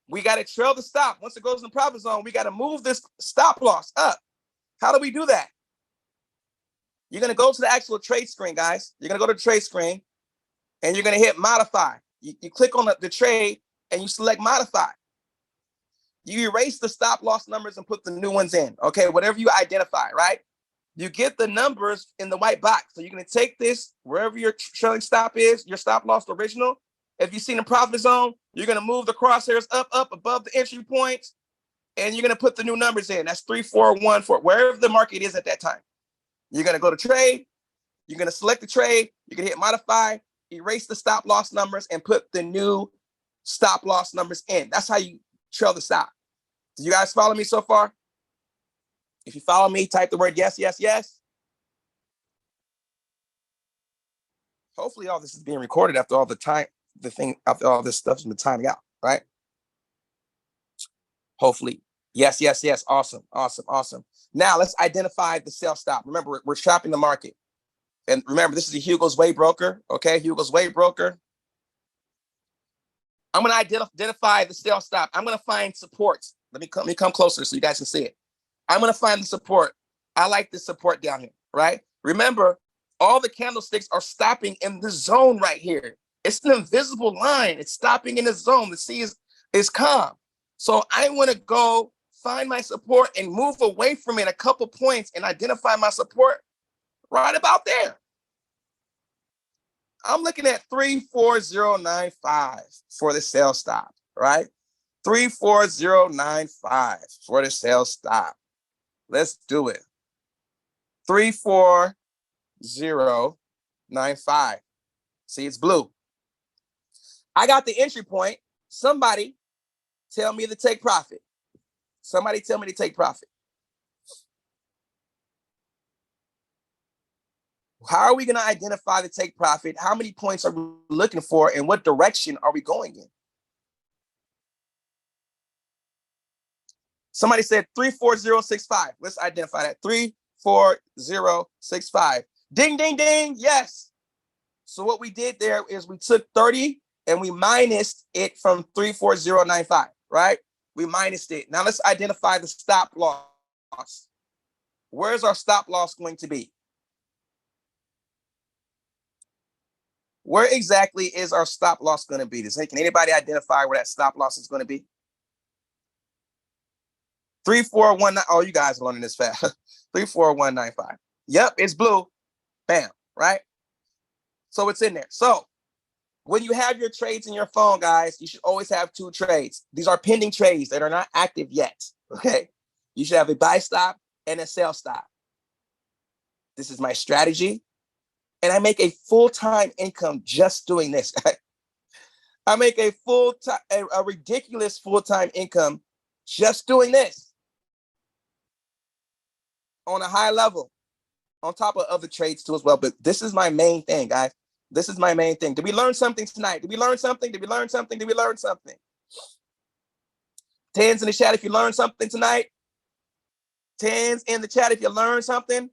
we got to trail the stop. Once it goes in the profit zone, we got to move this stop loss up. How do we do that? You're going to go to the actual trade screen, guys. You're going to go to the trade screen and you're going to hit modify. You click on the trade and you select modify. You erase the stop loss numbers and put the new ones in. Okay, whatever you identify, right? you get the numbers in the white box. So you're going to take this wherever your trailing stop is, your stop loss original. If you've seen a profit zone, you're going to move the crosshairs up above the entry points, and you're going to put the new numbers in. That's 3, 4, 1, 4, wherever the market is at that time. You're going to go to trade. You're going to select the trade. You're going to hit modify, erase the stop loss numbers, and put the new stop loss numbers in. That's how you trail the stop. Do you guys follow me so far? If you follow me, type the word yes, yes, yes. Hopefully all this is being recorded after all the time, after all this stuff's been timing out, right? Hopefully. Yes, yes, yes. Awesome, awesome, awesome. Now let's identify the sell stop. Remember, we're shopping the market. And remember, this is a Hugo's Way broker, okay? Hugo's Way broker. I'm going to identify the sell stop. I'm going to find supports. Let me come closer so you guys can see it. I'm going to find the support. I like this support down here, right? Remember, all the candlesticks are stopping in the zone right here. It's an invisible line. It's stopping in the zone. The sea is calm. So I want to go find my support and move away from it a couple points and identify my support right about there. I'm looking at 34095 for the sell stop, right? 34095 for the sell stop. Let's do it. 34095. See, it's blue. I got the entry point. Somebody tell me to take profit. Somebody tell me to take profit. How are we going to identify the take profit? How many points are we looking for? And what direction are we going in? Somebody said 34065. Let's identify that. 34065. Ding, ding, ding. Yes. So what we did there is we took 30 and we minused it from 34095, right? We minused it. Now let's identify the stop loss. Where's our stop loss going to be? Where exactly is our stop loss going to be? Can anybody identify where that stop loss is going to be? 341. Oh, you guys are learning this fast. 34195. Yep, it's blue. Bam, right? So it's in there. So when you have your trades in your phone, guys, you should always have 2 trades. These are pending trades that are not active yet. Okay. You should have a buy stop and a sell stop. This is my strategy. And I make a full-time income just doing this. I make a ridiculous full-time income just doing this on a high level, on top of other trades too as well. But this is my main thing, guys. This is my main thing. Did we learn something tonight? Did we learn something? Did we learn something? Did we learn something? 10s in the chat if you learned something tonight. 10s in the chat if you learned something.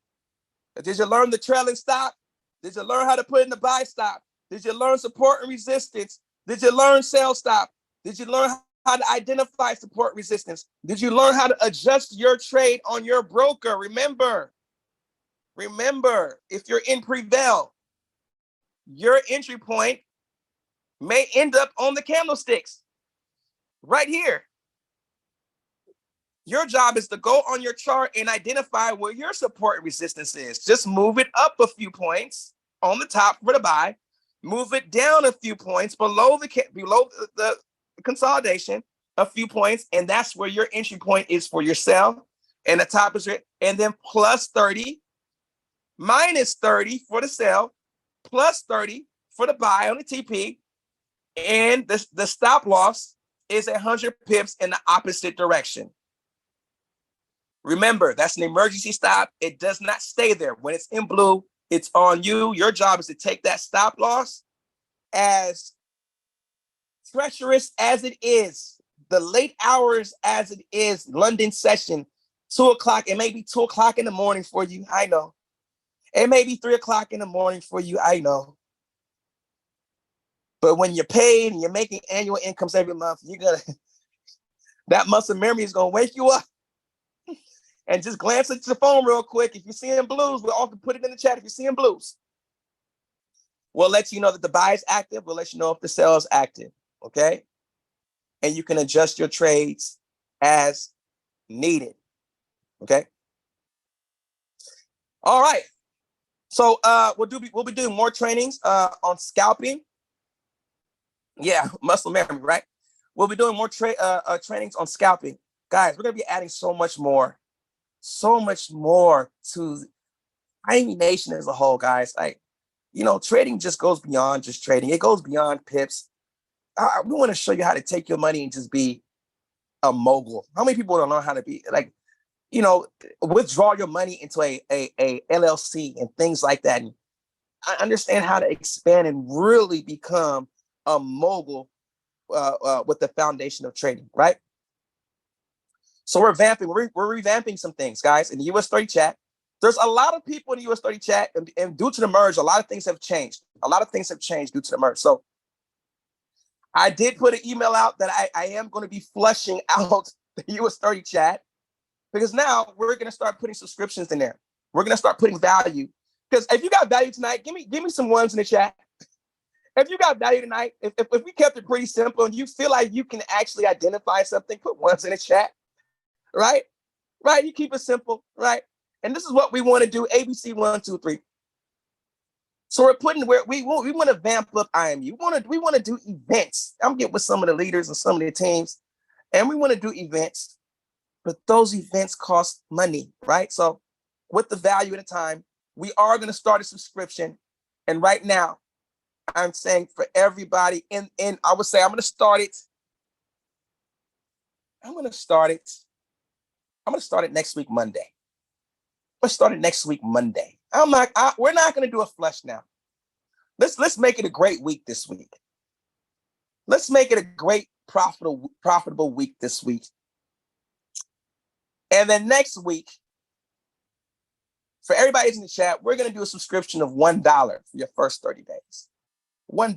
Did you learn the trailing stop? Did you learn how to put in the buy stop? Did you learn support and resistance? Did you learn sell stop? Did you learn how to identify support resistance? Did you learn how to adjust your trade on your broker? Remember, if you're in Prevail, your entry point may end up on the candlesticks right here. Your job is to go on your chart and identify where your support and resistance is. Just move it up a few points on the top for the buy. Move it down a few points below the consolidation, a few points, and that's where your entry point is for your sell. And the top is it, and then plus 30, minus 30 for the sell, plus 30 for the buy on the TP, and the stop loss is 100 pips in the opposite direction. Remember, that's an emergency stop. It does not stay there. When it's in blue, it's on you. Your job is to take that stop loss, as treacherous as it is, the late hours as it is, London session, 2 o'clock. It may be 2 o'clock in the morning for you. I know. It may be 3 o'clock in the morning for you. I know. But when you're paid and you're making annual incomes every month, that muscle memory is going to wake you up. And just glance at your phone real quick. If you're seeing blues, we'll often put it in the chat if you're seeing blues. We'll let you know that the buy is active. We'll let you know if the sell is active, okay? And you can adjust your trades as needed, okay? All right. So we'll be doing more trainings on scalping. Yeah, muscle memory, right? We'll be doing more trainings on scalping. Guys, we're gonna be adding so much more to Miami Nation as a whole, guys. Like, trading just goes beyond just trading. It goes beyond pips. We want to show you how to take your money and just be a mogul. How many people don't know how to be like, withdraw your money into a LLC and things like that? And I understand how to expand and really become a mogul with the foundation of trading, right? So we're revamping some things, guys, in the US30 chat. There's a lot of people in the US30 chat, and due to the merge, a lot of things have changed. A lot of things have changed due to the merge. So I did put an email out that I am going to be flushing out the US30 chat, because now we're going to start putting subscriptions in there. We're going to start putting value. Because if you got value tonight, give me some ones in the chat. If you got value tonight, if we kept it pretty simple and you feel like you can actually identify something, put ones in the chat, right? Right? You keep it simple, right? And this is what we want to do, ABC 1, 2, 3. So we're putting where we want to vamp up IMU. We want to do events. I'm getting with some of the leaders and some of the teams, and we want to do events, but those events cost money, right? So with the value at a time, we are going to start a subscription. And right now, I'm saying for everybody I would say I'm going to start it. I'm going to start it next week, Monday. Let's start it next week, Monday. We're not going to do a flush now. Let's make it a great week this week. Let's make it a great profitable week this week. And then next week, for everybody in the chat, we're going to do a subscription of $1 for your first 30 days. $1.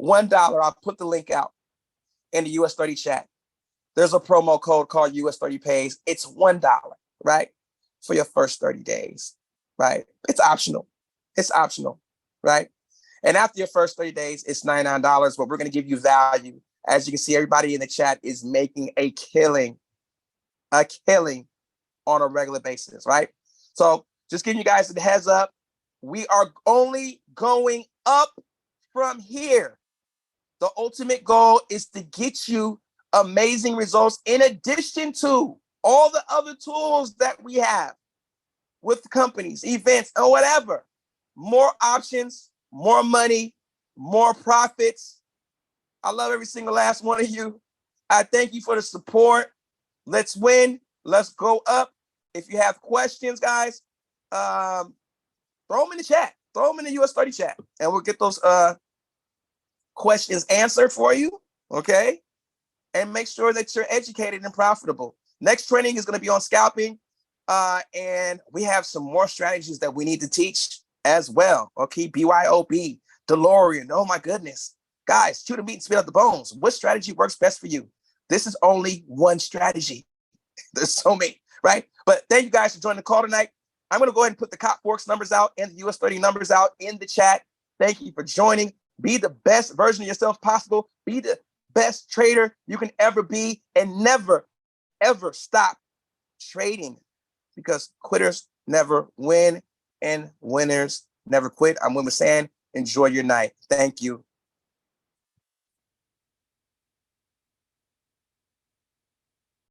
$1. I'll put the link out in the US30 chat. There's a promo code called US30 Pays. It's $1, right? For your first 30 days, right? It's optional. It's optional, right? And after your first 30 days, it's $99, but we're going to give you value. As you can see, everybody in the chat is making a killing on a regular basis, right? So just giving you guys a heads up, we are only going up from here. The ultimate goal is to get you amazing results in addition to all the other tools that we have with companies, events, or whatever. More options, more money, more profits. I love every single last one of you. I thank you for the support. Let's win. Let's go up. If you have questions, guys, throw them in the chat. Throw them in the US30 chat, and we'll get those questions answered for you, okay? And make sure that you're educated and profitable. Next training is going to be on scalping, and we have some more strategies that we need to teach as well, okay? BYOB, DeLorean, oh my goodness. Guys, chew the meat and spit out the bones. What strategy works best for you? This is only one strategy. There's so many, right? But thank you guys for joining the call tonight. I'm going to go ahead and put the Cop Forks numbers out and the US30 numbers out in the chat. Thank you for joining. Be the best version of yourself possible. Be the best trader you can ever be, and never, ever stop trading, because quitters never win and winners never quit. I'm Wim Sand. Enjoy your night. Thank you.